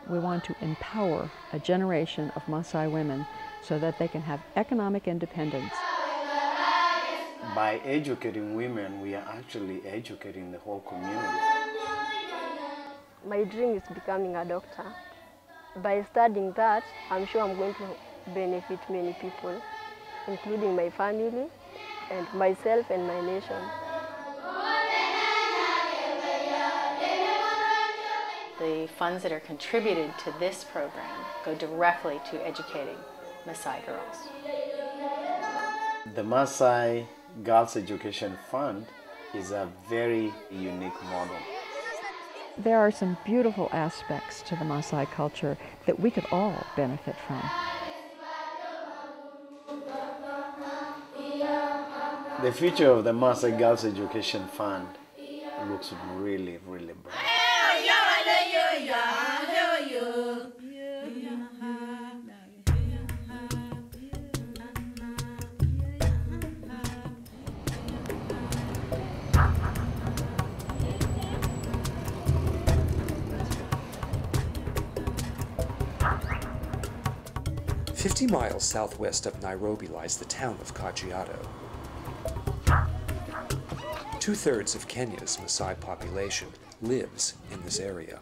We want to empower a generation of Maasai women so that they can have economic independence. By educating women, we are actually educating the whole community. My dream is becoming a doctor. By studying that, I'm sure I'm going to benefit many people, including my family and myself and my nation. The funds that are contributed to this program go directly to educating Maasai girls. The Maasai Girls Education Fund is a very unique model. There are some beautiful aspects to the Maasai culture that we could all benefit from. The future of the Maasai Girls Education Fund looks really, really bright. 50 miles southwest of Nairobi lies the town of Kajiado. Two-thirds of Kenya's Maasai population lives in this area.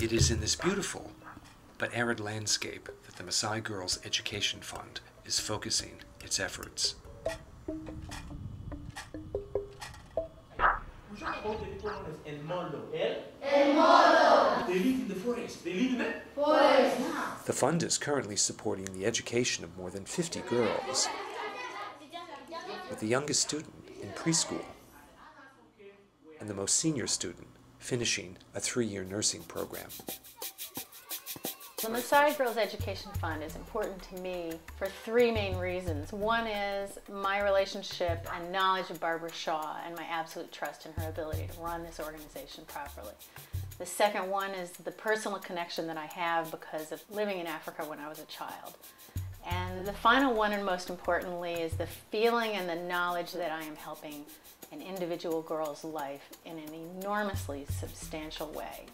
It is in this beautiful but arid landscape that the Maasai Girls Education Fund is focusing its efforts. They live in the forest. They live in the forest. The fund is currently supporting the education of more than 50 girls, with the youngest student in preschool and the most senior student finishing a 3-year nursing program. The Maasai Girls Education Fund is important to me for 3 main reasons. One is my relationship and knowledge of Barbara Shaw and my absolute trust in her ability to run this organization properly. The second one is the personal connection that I have because of living in Africa when I was a child. And the final one, and most importantly, is the feeling and the knowledge that I am helping an individual girl's life in an enormously substantial way.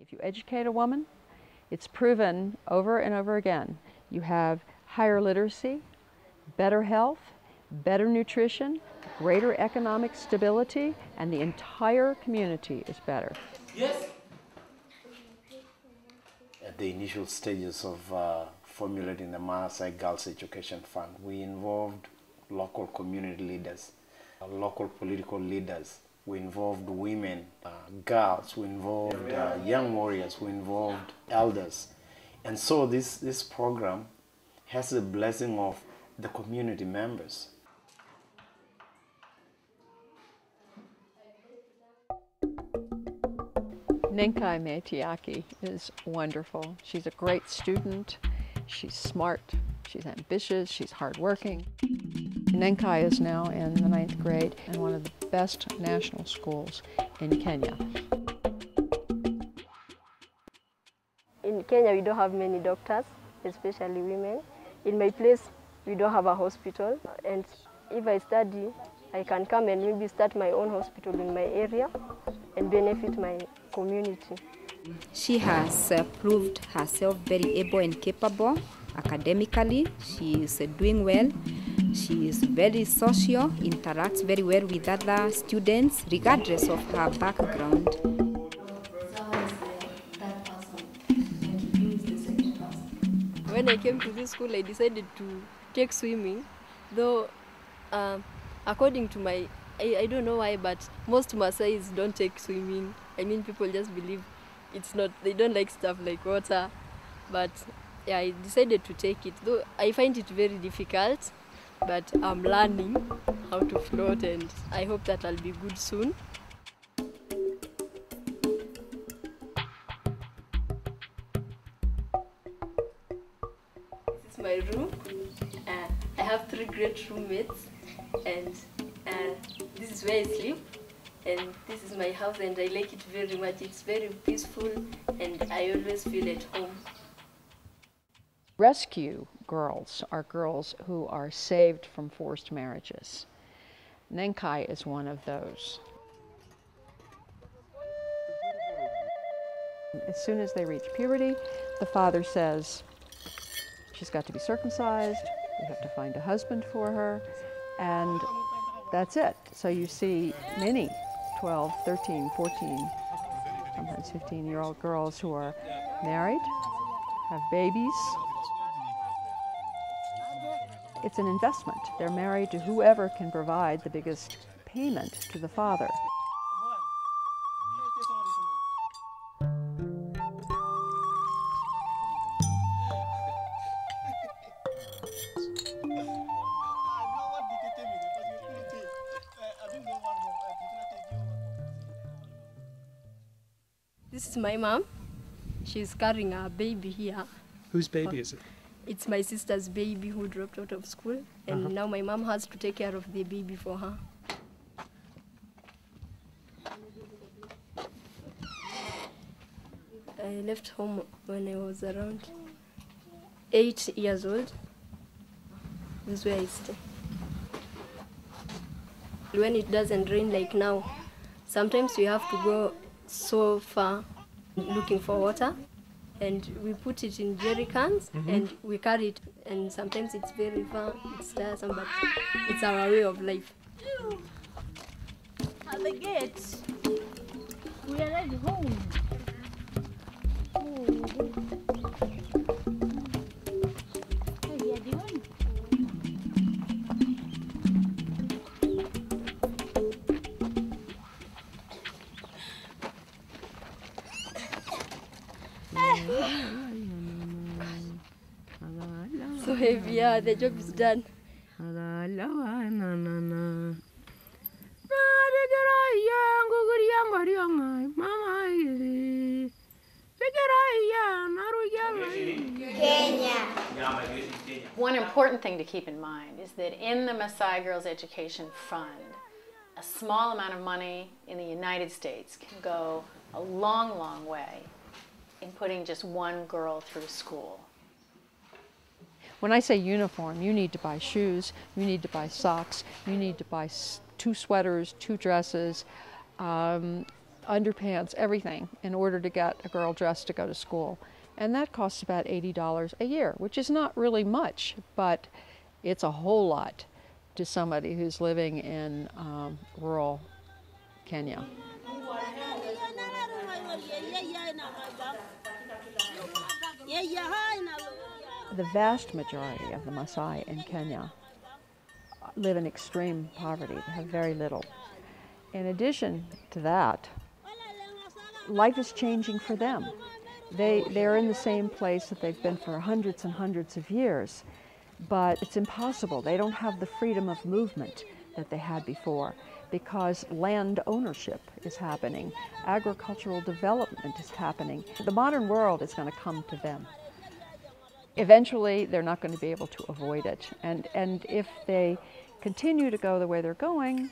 If you educate a woman, it's proven over and over again. You have higher literacy, better health, better nutrition, greater economic stability, and the entire community is better. Yes. At the initial stages of formulating the Maasai Girls Education Fund, we involved local community leaders, local political leaders. We involved women, girls, we involved young warriors, we involved elders. And so this program has the blessing of the community members. Ninkai Meitiaki is wonderful. She's a great student, she's smart, she's ambitious, she's hardworking. Ninkai is now in the 9th grade in one of the best national schools in Kenya. In Kenya, we don't have many doctors, especially women. In my place, we don't have a hospital. And if I study, I can come and maybe start my own hospital in my area and benefit my community. She has proved herself very able and capable academically. She is doing well. She is very social, interacts very well with other students, regardless of her background. When I came to this school, I decided to take swimming, though according to I don't know why, but most Maasais don't take swimming. I mean, people just believe it's not, they don't like stuff like water. But yeah, I decided to take it, though I find it very difficult, but I'm learning how to float and I hope that I'll be good soon. This is my room. I have 3 great roommates, and this is where I sleep, And this is my house and I like it very much. It's very peaceful and I always feel at home. Rescue girls are girls who are saved from forced marriages. Nenkai is one of those. As soon as they reach puberty, the father says, she's got to be circumcised, we have to find a husband for her, and that's it. So you see many 12, 13, 14, sometimes 15-year-old girls who are married, have babies. It's an investment. They're married to whoever can provide the biggest payment to the father. This is my mom. She's carrying a baby here. Whose baby is it? It's my sister's baby who dropped out of school, and now my mom has to take care of the baby for her. I left home when I was around 8 years old. This is where I stay. When it doesn't rain like now, sometimes we have to go so far looking for water, and we put it in jerry cans and we carry it, and sometimes it's very far, it's tiresome, but it's our way of life. At the gate, we are already home. So heavy, yeah, the job is done. One important thing to keep in mind is that in the Maasai Girls Education Fund, a small amount of money in the United States can go a long, long way in putting just one girl through school. When I say uniform, you need to buy shoes, you need to buy socks, you need to buy 2 sweaters, 2 dresses, underpants, everything in order to get a girl dressed to go to school. And that costs about $80 a year, which is not really much, but it's a whole lot to somebody who's living in rural Kenya. The vast majority of the Maasai in Kenya live in extreme poverty. They have very little. In addition to that, life is changing for them. They're in the same place that they've been for hundreds and hundreds of years, but it's impossible. They don't have the freedom of movement that they had before because land ownership is happening, agricultural development is happening. The modern world is going to come to them. Eventually, they're not going to be able to avoid it, and if they continue to go the way they're going,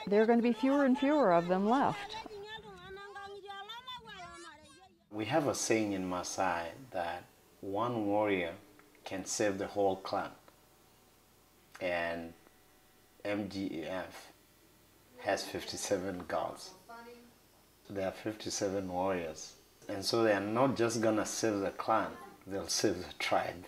there are going to be fewer and fewer of them left. We have a saying in Maasai that one warrior can save the whole clan, and MGEF has 57 girls. So there are 57 warriors, and so they are not just gonna save the clan, they'll save the tribe.